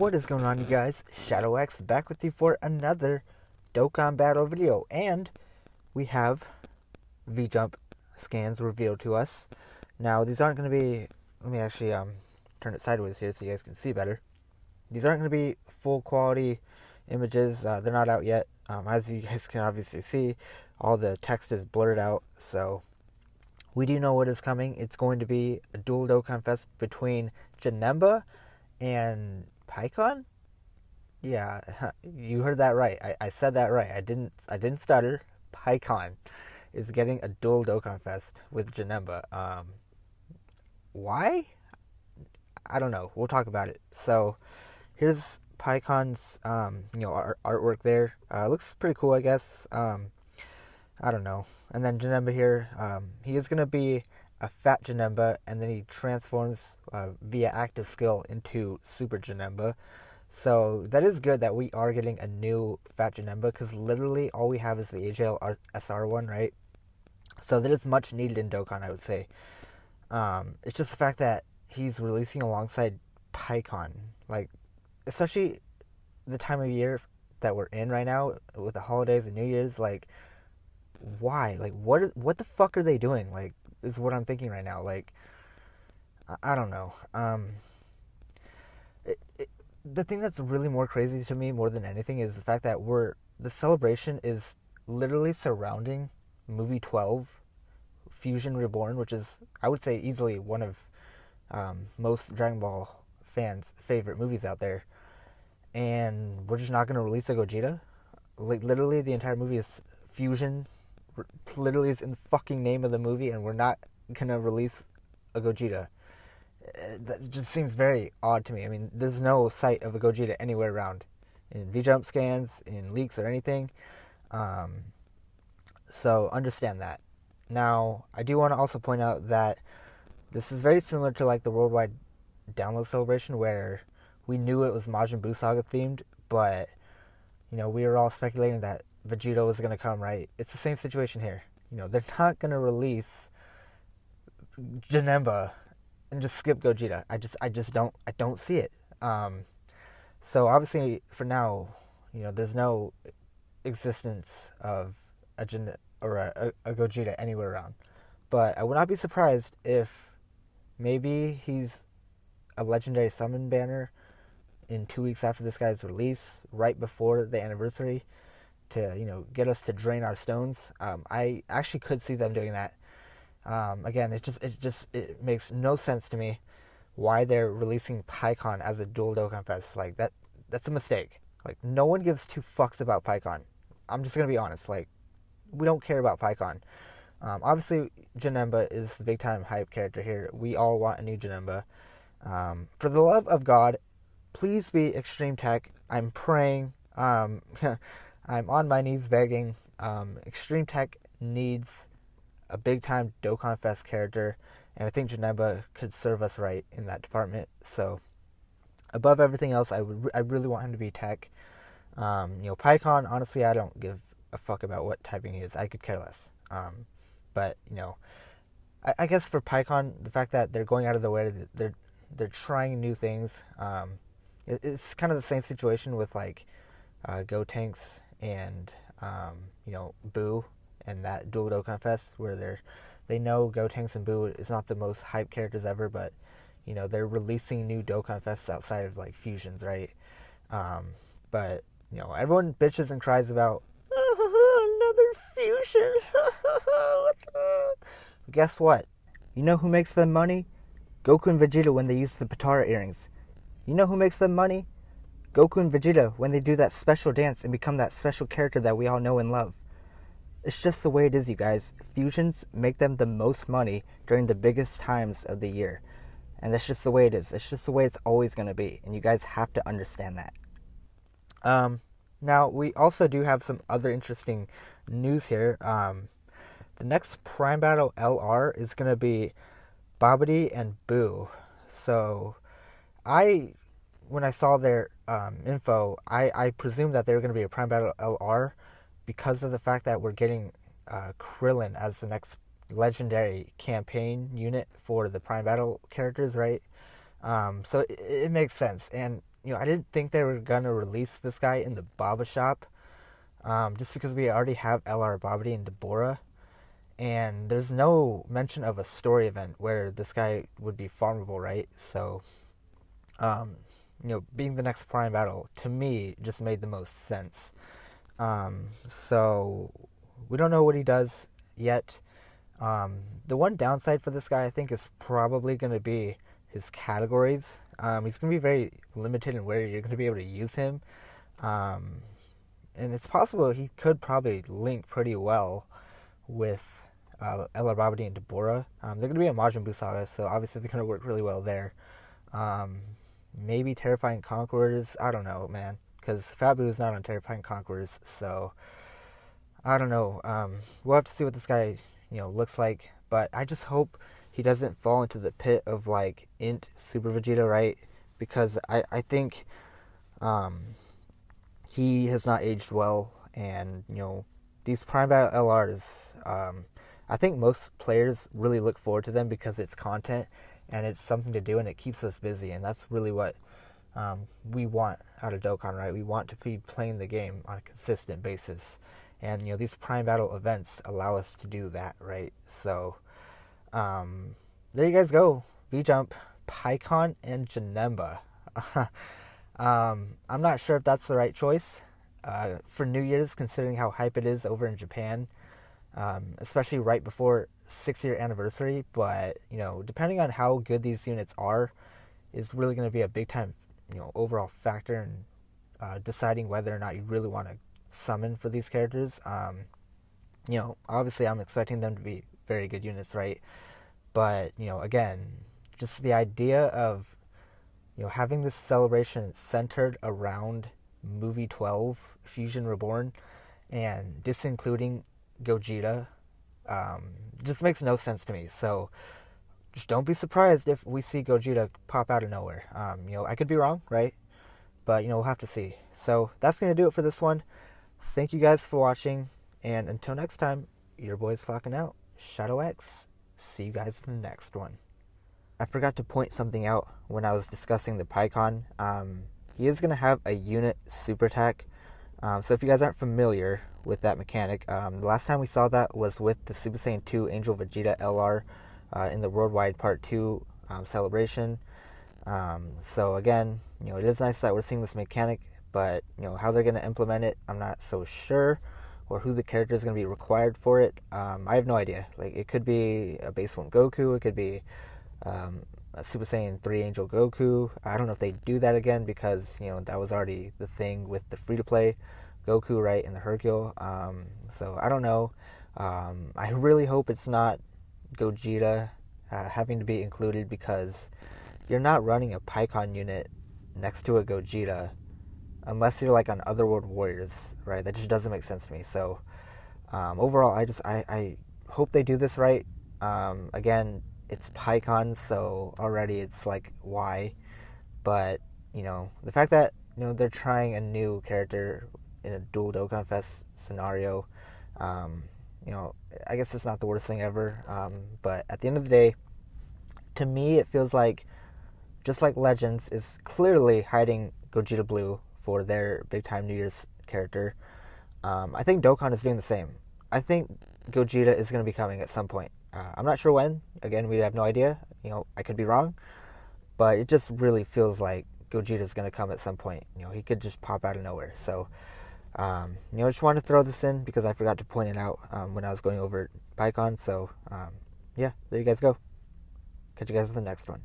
What is going on, you guys? ShadowX back with you for another Dokkan battle video, and we have V-Jump scans revealed to us. Now, these aren't going to be, let me actually turn it sideways here so you guys can see better. These aren't going to be full quality images, they're not out yet. As you guys can obviously see, all the text is blurred out, so we do know what is coming. It's going to be a dual Dokkan Fest between Janemba and Pycon? Yeah, you heard that right. I said that right. I didn't stutter. Pycon is getting a dual Dokkan Fest with Janemba. Why? I don't know. We'll talk about it. So here's Pycon's artwork there. Looks pretty cool, I guess. I don't know. And then Janemba here, he is gonna be a fat Janemba, and then he transforms via active skill into Super Janemba. So that is good that we are getting a new fat Janemba, because literally all we have is the AJL SR one, right? So that is much needed in Dokkan, I would say. It's just the fact that he's releasing alongside Pycon, like, especially the time of year that we're in right now with the holidays and New Year's. Like, why? Like, what the fuck are they doing? Like, is what I'm thinking right now. Like, I don't know. The thing that's really more crazy to me more than anything is the fact that the celebration is literally surrounding movie 12, Fusion Reborn, which is, I would say, easily one of most Dragon Ball fans' favorite movies out there. And we're just not going to release a Gogeta. Like, literally the entire movie is Fusion. Literally is in the fucking name of the movie, and we're not gonna release a Gogeta. That just seems very odd to me. I mean, there's no sight of a Gogeta anywhere around in V-Jump scans, in leaks, or anything. So understand that. Now, I do want to also point out that this is very similar to like the worldwide download celebration, where we knew it was Majin Buu Saga themed, but we were all speculating that Vegeta was going to come, right? It's the same situation here. They're not going to release Janemba and just skip Gogeta. I don't see it. So obviously for now, there's no existence of a Gogeta anywhere around. But I would not be surprised if maybe he's a legendary summon banner in 2 weeks after this guy's release, right before the anniversary, to get us to drain our stones. I actually could see them doing that. Again, it makes no sense to me why they're releasing Pycon as a dual Dokkan Fest. Like, that's a mistake. Like, no one gives two fucks about Pycon. I'm just gonna be honest. Like, we don't care about Pycon. Obviously, Janemba is the big time hype character here. We all want a new Janemba. For the love of God, please be Extreme Tech. I'm praying. I'm on my knees begging. Extreme Tech needs a big time Dokkan Fest character, and I think Janemba could serve us right in that department. So, above everything else, I really want him to be Tech. Pycon, honestly, I don't give a fuck about what typing he is. I could care less. But I guess for Pycon, the fact that they're going out of the way, they're trying new things. It's kind of the same situation with like Gotenks and Boo and that dual Dokkan Fest, where they know Gotenks and Boo is not the most hype characters ever, but they're releasing new Dokkan Fests outside of like fusions, right? But everyone bitches and cries about another fusion. Guess what? You know who makes them money? Goku and Vegeta when they use the Potara earrings. You know who makes them money? Goku and Vegeta when they do that special dance and become that special character that we all know and love. It's just the way it is, you guys. Fusions make them the most money during the biggest times of the year. And that's just the way it is. It's just the way it's always going to be. And you guys have to understand that. Now, we also do have some other interesting news here. The next Prime Battle LR is going to be Babidi and Boo. So, when I saw their info, I presumed that they were going to be a Prime Battle LR because of the fact that we're getting Krillin as the next legendary campaign unit for the Prime Battle characters, right? So it makes sense. And I didn't think they were gonna release this guy in the Baba shop, just because we already have LR Babidi and Deborah, and there's no mention of a story event where this guy would be farmable, right? So, um, being the next Prime battle to me just made the most sense. So we don't know what he does yet. The one downside for this guy, I think, is probably going to be his categories. He's going to be very limited in where you're going to be able to use him. And it's possible he could probably link pretty well with Ella Babidi and Deborah. They're going to be a Majin Buu saga, so obviously they're going to work really well there. Maybe Terrifying Conquerors. I don't know, man, because Fabu is not on Terrifying Conquerors, so I don't know. We'll have to see what this guy, looks like. But I just hope he doesn't fall into the pit of like Int Super Vegeta, right? Because I think he has not aged well, and these Prime Battle LRs. I think most players really look forward to them because it's content and it's something to do and it keeps us busy, and that's really what we want out of Dokkan, right? We want to be playing the game on a consistent basis, and these Prime Battle events allow us to do that, right? So there you guys go. V-Jump, Pycon, and Janemba. I'm not sure if that's the right choice for New Year's, considering how hype it is over in Japan, especially right before 6-year anniversary. But depending on how good these units are, is really going to be a big time overall factor in deciding whether or not you really want to summon for these characters. Obviously I'm expecting them to be very good units, right? But again, just the idea of having this celebration centered around movie 12, Fusion Reborn, and disincluding Gogeta, just makes no sense to me. So just don't be surprised if we see Gogeta pop out of nowhere. I could be wrong, right? But we'll have to see. So that's gonna do it for this one. Thank you guys for watching, and until next time, your boy's clocking out. Shadow X. See you guys in the next one. I forgot to point something out when I was discussing the Pycon. He is going to have a unit super attack. So if you guys aren't familiar with that mechanic, the last time we saw that was with the Super Saiyan 2 Angel Vegeta LR in the Worldwide Part 2 celebration. So again, it is nice that we're seeing this mechanic, but how they're going to implement it, I'm not so sure, or who the character is going to be required for it. I have no idea. Like, it could be a base form Goku, it could be a Super Saiyan 3 Angel Goku. I don't know if they do that again, because that was already the thing with the free-to-play Goku, right, and the Hercule. So I don't know. I really hope it's not Gogeta having to be included, because you're not running a Pycon unit next to a Gogeta unless you're like on Otherworld Warriors, right? That just doesn't make sense to me. So overall, I hope they do this right. Again, it's Pycon, so already it's like, why? But the fact that they're trying a new character in a dual Dokkan Fest scenario, I guess it's not the worst thing ever. But at the end of the day, to me, it feels like, just like Legends is clearly hiding Gogeta Blue for their big time New Year's character, I think Dokkan is doing the same. I think Gogeta is going to be coming at some point. I'm not sure when. Again, we have no idea. I could be wrong, but it just really feels like Gogeta is going to come at some point. He could just pop out of nowhere. So, I just wanted to throw this in because I forgot to point it out when I was going over Pycon. So, yeah, there you guys go. Catch you guys in the next one.